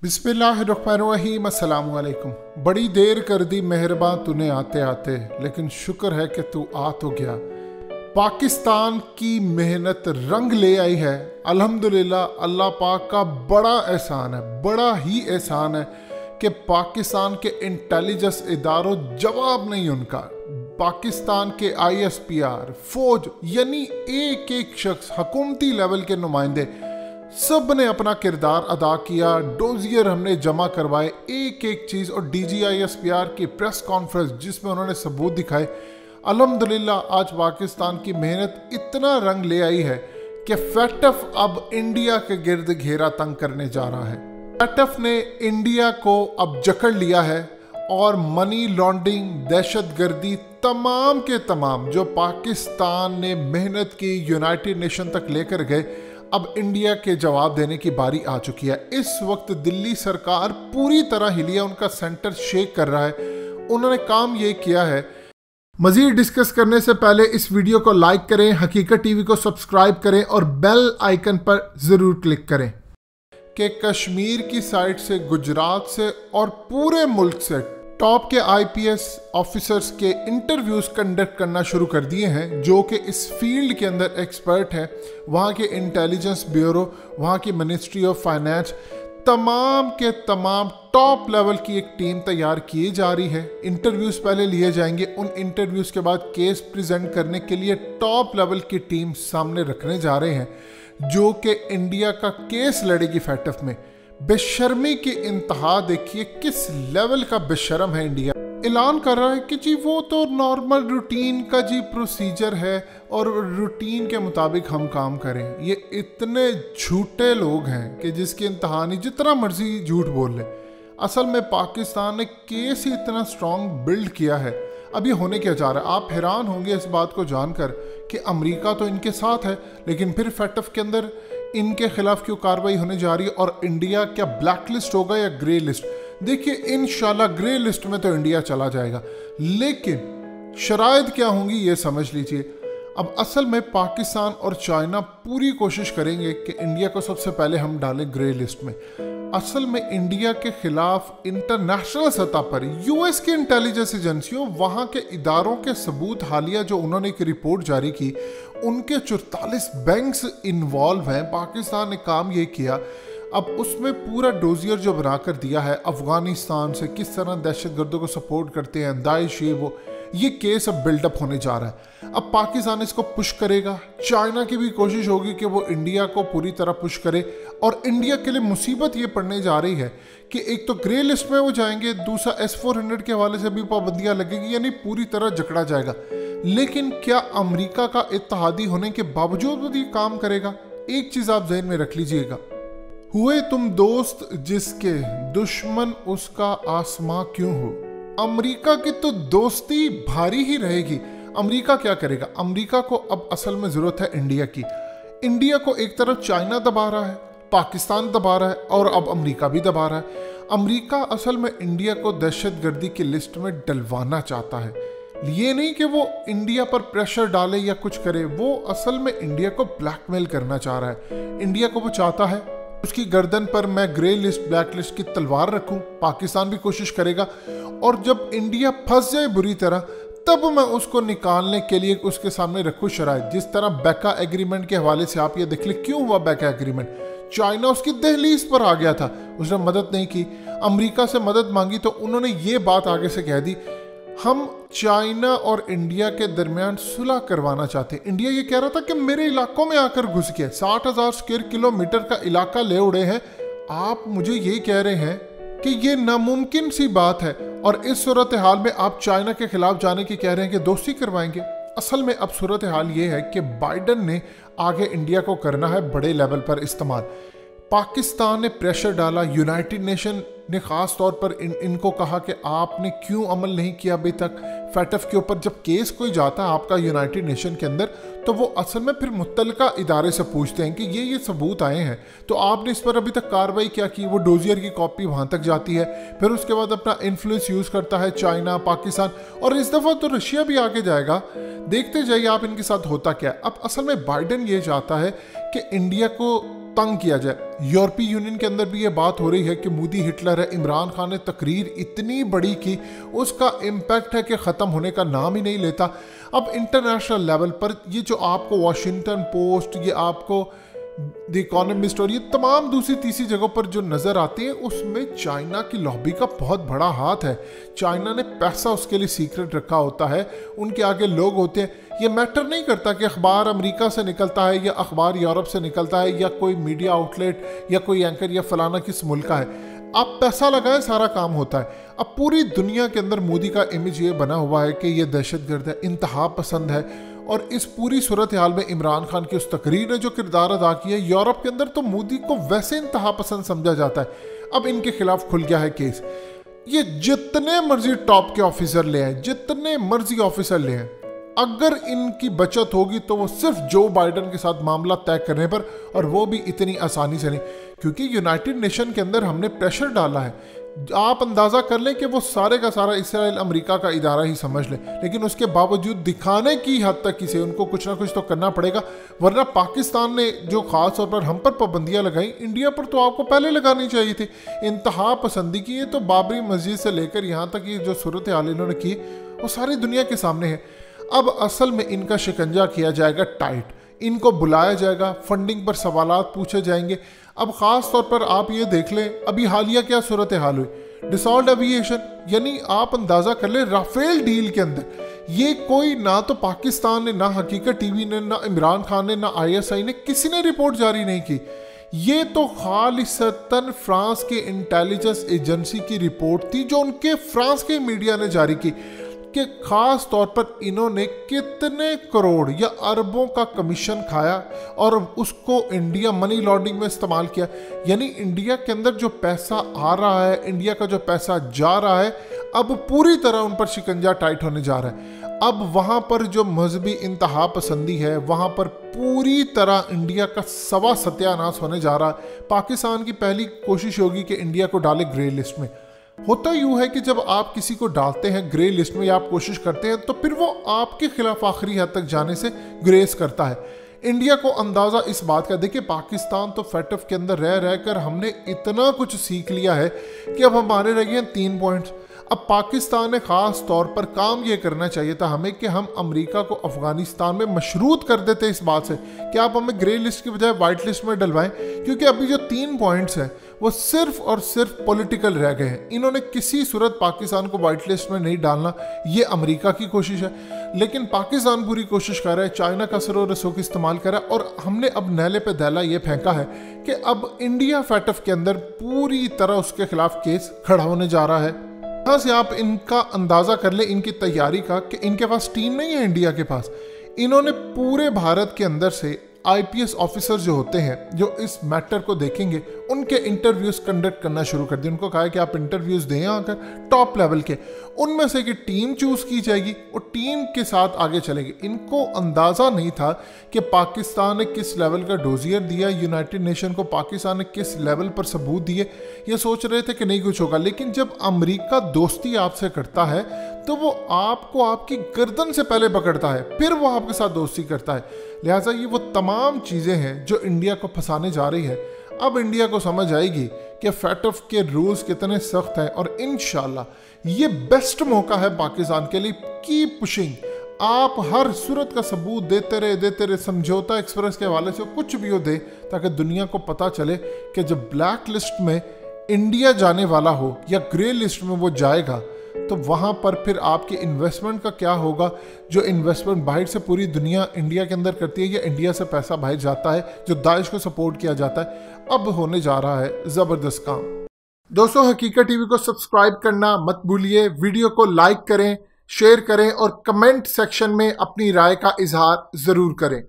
बिस्मिल्लाहिर्रहमानिर्रहीम, अस्सलाम वालेकुम। बड़ी देर कर दी मेहरबान तूने आते आते, लेकिन शुक्र है कि तू आ तो गया। पाकिस्तान की मेहनत रंग ले आई है। अल्हम्दुलिल्लाह, अल्लाह पाक का बड़ा एहसान है, बड़ा ही एहसान है कि पाकिस्तान के इंटेलिजेंस इदारों जवाब नहीं उनका। पाकिस्तान के ISPR, फौज, यानी एक एक शख्स, हुकूमती लेवल के नुमाइंदे, सब ने अपना किरदार अदा किया। डोजियर हमने जमा करवाए, एक एक चीज़। और DG/ISPR की प्रेस कॉन्फ्रेंस जिसमें उन्होंने सबूत दिखाए। अल्हम्दुलिल्लाह, आज पाकिस्तान की मेहनत इतना रंग ले आई है कि FATF अब इंडिया के गिर्द घेरा तंग करने जा रहा है। FATF ने इंडिया को अब जकड़ लिया है और मनी लॉन्ड्रिंग, दहशतगर्दी, तमाम के तमाम जो पाकिस्तान ने मेहनत की, यूनाइटेड नेशन तक लेकर गए, अब इंडिया के जवाब देने की बारी आ चुकी है। इस वक्त दिल्ली सरकार पूरी तरह हिली है, उनका सेंटर शेक कर रहा है। उन्होंने काम ये किया है। मजीद डिस्कस करने से पहले इस वीडियो को लाइक करें, हकीकत टीवी को सब्सक्राइब करें और बेल आइकन पर ज़रूर क्लिक करें कि कश्मीर की साइड से, गुजरात से और पूरे मुल्क से टॉप के IPS ऑफिसर्स के इंटरव्यूज कंडक्ट करना शुरू कर दिए हैं, जो कि इस फील्ड के अंदर एक्सपर्ट हैं। वहाँ के इंटेलिजेंस ब्यूरो, वहाँ की मिनिस्ट्री ऑफ फाइनेंस, तमाम के तमाम टॉप लेवल की एक टीम तैयार की जा रही है। इंटरव्यूज पहले लिए जाएंगे, उन इंटरव्यूज के बाद केस प्रेजेंट करने के लिए टॉप लेवल की टीम सामने रखने जा रहे हैं, जो कि इंडिया का केस लड़ेगी FATF में। बेशर्मी की इंतहा देखिए, किस लेवल का बेशरम है इंडिया। ऐलान कर रहा है कि जी वो तो नॉर्मल रूटीन का जी प्रोसीजर है और रूटीन के मुताबिक हम काम करें। ये इतने झूठे लोग हैं कि जिसकी इंतहा नहीं, जितना मर्जी झूठ बोल ले। असल में पाकिस्तान ने केस ही इतना स्ट्रॉन्ग बिल्ड किया है। अब ये होने क्या जा रहा है, आप हैरान होंगे इस बात को जानकर कि अमेरिका तो इनके साथ है, लेकिन फिर FATF के अंदर इनके खिलाफ क्यों कार्रवाई होने जा रही है। और इंडिया क्या ब्लैक लिस्ट होगा या ग्रे लिस्ट? देखिए, इंशाल्लाह ग्रे लिस्ट में तो इंडिया चला जाएगा, लेकिन शराइत क्या होंगी ये समझ लीजिए। अब असल में पाकिस्तान और चाइना पूरी कोशिश करेंगे कि इंडिया को सबसे पहले हम डालें ग्रे लिस्ट में। असल में इंडिया के खिलाफ इंटरनेशनल सतह पर US की इंटेलिजेंस एजेंसियों, वहाँ के इदारों के सबूत, हालिया जो उन्होंने एक रिपोर्ट जारी की, उनके 44 बैंक्स इन्वॉल्व हैं। पाकिस्तान ने काम ये किया, अब उसमें पूरा डोजियर जो बनाकर दिया है, अफगानिस्तान से किस तरह दहशतगर्दों को सपोर्ट करते हैं, दाइश, ये केस अब बिल्डअप होने जा रहा है। अब पाकिस्तान इसको पुश करेगा, चाइना की भी कोशिश होगी कि वो इंडिया को पूरी तरह पुश करे। और इंडिया के लिए मुसीबत ये पड़ने जा रही है कि एक तो ग्रे लिस्ट में वो जाएंगे, दूसरा S-400 के हवाले से भी पाबंदियां लगेगी, यानी पूरी तरह जकड़ा जाएगा। लेकिन क्या अमेरिका का इत्तेहादी होने के बावजूद भी काम करेगा? एक चीज आप जहन में रख लीजिएगा, हुए तुम दोस्त जिसके, दुश्मन उसका आसमां क्यों हो। अमेरिका की तो दोस्ती भारी ही रहेगी। अमेरिका क्या करेगा? अमेरिका को अब असल में जरूरत है इंडिया की। इंडिया को एक तरफ चाइना दबा रहा है, पाकिस्तान दबा रहा है और अब अमेरिका भी दबा रहा है। अमेरिका असल में इंडिया को दहशतगर्दी की लिस्ट में डलवाना चाहता है। ये नहीं कि वो इंडिया पर प्रेशर डाले या कुछ करे, वो असल में इंडिया को ब्लैकमेल करना चाह रहा है। इंडिया को वो चाहता है उसकी गर्दन पर मैं ग्रे लिस्ट, ब्लैक लिस्ट की तलवार रखूं। पाकिस्तान भी कोशिश करेगा, और जब इंडिया फंस जाए बुरी तरह, तब मैं उसको निकालने के लिए उसके सामने रखूं शराइत। जिस तरह बैका एग्रीमेंट के हवाले से आप ये देख ले, क्यों हुआ बैका एग्रीमेंट? चाइना उसकी दहलीज पर आ गया था, उसने मदद नहीं की। अमेरिका से मदद मांगी तो उन्होंने ये बात आगे से कह दी, हम चाइना और इंडिया के दरमियान सुलह करवाना चाहते हैं। इंडिया ये कह रहा था कि मेरे इलाकों में आकर घुस गया, 60,000 स्क्वायर किलोमीटर का इलाका ले उड़े हैं। आप मुझे ये कह रहे हैं कि ये नामुमकिन सी बात है, और इस सूरत हाल में आप चाइना के खिलाफ जाने की कह रहे हैं कि दोस्ती करवाएंगे। असल में अब सूरत हाल ये है कि बाइडन ने आगे इंडिया को करना है बड़े लेवल पर इस्तेमाल। पाकिस्तान ने प्रेशर डाला, यूनाइटेड नेशन ने ख़ास तौर पर इनको कहा कि आपने क्यों अमल नहीं किया अभी तक FATF के ऊपर। जब केस कोई जाता है आपका यूनाइटेड नेशन के अंदर, तो वो असल में फिर मुत्तलका इदारे से पूछते हैं कि ये सबूत आए हैं, तो आपने इस पर अभी तक कार्रवाई क्या की। वो डोजियर की कॉपी वहाँ तक जाती है, फिर उसके बाद अपना इन्फ्लुएंस यूज़ करता है चाइना, पाकिस्तान, और इस दफ़ा तो रशिया भी आगे जाएगा। देखते जाइए आप इनके साथ होता क्या है। अब असल में बाइडन ये चाहता है कि इंडिया को तंग किया जाए। यूरोपीय यूनियन के अंदर भी ये बात हो रही है कि मोदी हिटलर है। इमरान खान ने तकरीर इतनी बड़ी की, उसका इम्पैक्ट है कि ख़त्म होने का नाम ही नहीं लेता। अब इंटरनेशनल लेवल पर ये जो आपको वॉशिंगटन पोस्ट, ये आपको द इकोनॉमिस्ट और ये तमाम दूसरी तीसरी जगहों पर जो नज़र आती है, उसमें चाइना की लॉबी का बहुत बड़ा हाथ है। चाइना ने पैसा उसके लिए सीक्रेट रखा होता है, उनके आगे लोग होते हैं। ये मैटर नहीं करता कि अखबार अमेरिका से निकलता है या अखबार यूरोप से निकलता है या कोई मीडिया आउटलेट या कोई एंकर या फलाना किस मुल्क का है। आप पैसा लगाएं, सारा काम होता है। अब पूरी दुनिया के अंदर मोदी का इमेज ये बना हुआ है कि ये दहशतगर्द है, इंतहा पसंद है। और इस पूरी सूरत हाल में इमरान खान की उस तकरीर ने जो किरदार अदा किया है, यूरोप के अंदर तो मोदी को वैसे इंतहा पसंद समझा जाता है। अब इनके खिलाफ खुल गया है केस। ये जितने मर्जी टॉप के ऑफिसर ले आए, जितने मर्जी ऑफिसर ले आए, अगर इनकी बचत होगी तो वो सिर्फ जो बाइडन के साथ मामला तय करने पर, और वो भी इतनी आसानी से नहीं, क्योंकि यूनाइटेड नेशन के अंदर हमने प्रेशर डाला है। आप अंदाज़ा कर लें कि वो सारे का सारा इसराइल अमेरिका का इदारा ही समझ लें, लेकिन उसके बावजूद दिखाने की हद तक इसे उनको कुछ ना कुछ तो करना पड़ेगा। वरना पाकिस्तान ने जो ख़ास तौर पर हम पर पाबंदियाँ लगाई, इंडिया पर तो आपको पहले लगानी चाहिए थी। इंतहा पसंदी की, तो बाबरी मस्जिद से लेकर यहाँ तक ये जो सूरत हाल इन्होंने की, वो सारी दुनिया के सामने है। अब असल में इनका शिकंजा किया जाएगा टाइट, इनको बुलाया जाएगा, फंडिंग पर सवालात पूछे जाएंगे। अब ख़ास तौर पर आप ये देख लें, अभी हालिया क्या सूरत हाल हुई, डिसॉल्ट एविएशन, यानी आप अंदाज़ा कर लें राफेल डील के अंदर ये कोई, ना तो पाकिस्तान ने, ना हकीकत टीवी ने, ना इमरान खान ने, ना ISI ने, किसी ने रिपोर्ट जारी नहीं की। ये तो खालिसतन फ्रांस के इंटेलिजेंस एजेंसी की रिपोर्ट थी, जो उनके फ्रांस के मीडिया ने जारी की, कि खास तौर पर इन्होंने कितने करोड़ या अरबों का कमीशन खाया और उसको इंडिया मनी लॉन्ड्रिंग में इस्तेमाल किया। यानी इंडिया के अंदर जो पैसा आ रहा है, इंडिया का जो पैसा जा रहा है, अब पूरी तरह उन पर शिकंजा टाइट होने जा रहा है। अब वहाँ पर जो मजहबी इंतहा पसंदी है, वहाँ पर पूरी तरह इंडिया का सवा सत्यानाश होने जा रहा है। पाकिस्तान की पहली कोशिश होगी कि इंडिया को डाले ग्रे लिस्ट में। होता यूँ है कि जब आप किसी को डालते हैं ग्रे लिस्ट में या आप कोशिश करते हैं, तो फिर वो आपके खिलाफ आखिरी हद तक जाने से ग्रेस करता है। इंडिया को अंदाज़ा इस बात का, देखिए पाकिस्तान तो फेटफ के अंदर रह रहकर हमने इतना कुछ सीख लिया है कि अब हमारे रह गए हैं 3 पॉइंट्स। अब पाकिस्तान ने ख़ास तौर पर काम ये करना चाहिए था हमें कि हम अमेरिका को अफ़गानिस्तान में मशरूत कर देते इस बात से कि आप हमें ग्रे लिस्ट की बजाय वाइट लिस्ट में डलवाएं, क्योंकि अभी जो 3 पॉइंट्स हैं वो सिर्फ और सिर्फ पॉलिटिकल रह गए हैं। इन्होंने किसी सूरत पाकिस्तान को वाइट लिस्ट में नहीं डालना, ये अमेरिका की कोशिश है, लेकिन पाकिस्तान पूरी कोशिश कर रहा है, चाइना का सरो रसो का इस्तेमाल कर रहा है। और हमने अब नैले पे दैला ये फेंका है कि अब इंडिया फैटफ के अंदर पूरी तरह उसके खिलाफ केस खड़ा होने जा रहा है। यहाँ से आप इनका अंदाज़ा कर ले, इनकी तैयारी का, कि इनके पास टीम नहीं है इंडिया के पास। इन्होंने पूरे भारत के अंदर से IPS ऑफिसर जो होते हैं, जो इस मैटर को देखेंगे, उनके इंटरव्यूज़ कंडक्ट करना शुरू कर दिए। उनको कहा है कि आप इंटरव्यूज़ दें आकर टॉप लेवल के, उनमें से कि टीम चूज़ की जाएगी और टीम के साथ आगे चलेगी। इनको अंदाज़ा नहीं था कि पाकिस्तान ने किस लेवल का डोजियर दिया, यूनाइटेड नेशन को पाकिस्तान ने किस लेवल पर सबूत दिए। ये सोच रहे थे कि नहीं कुछ होगा, लेकिन जब अमेरिका दोस्ती आपसे करता है तो वो आपको आपकी गर्दन से पहले पकड़ता है, फिर वो आपके साथ दोस्ती करता है। लिहाजा ये वो तमाम चीज़ें हैं जो इंडिया को फंसाने जा रही है। अब इंडिया को समझ आएगी कि फैटफ के रूल्स कितने सख्त हैं, और इंशाल्लाह ये बेस्ट मौका है पाकिस्तान के लिए। कीप पुशिंग, आप हर सूरत का सबूत देते रहे। समझौता एक्सप्रेस के हवाले से कुछ भी हो दे, ताकि दुनिया को पता चले कि जब ब्लैक लिस्ट में इंडिया जाने वाला हो या ग्रे लिस्ट में वो जाएगा, तो वहाँ पर फिर आपके इन्वेस्टमेंट का क्या होगा। जो इन्वेस्टमेंट बाहर से पूरी दुनिया इंडिया के अंदर करती है, या इंडिया से पैसा बाहर जाता है, जो दाइश को सपोर्ट किया जाता है, अब होने जा रहा है ज़बरदस्त काम। दोस्तों, हकीकत टीवी को सब्सक्राइब करना मत भूलिए, वीडियो को लाइक करें, शेयर करें और कमेंट सेक्शन में अपनी राय का इजहार ज़रूर करें।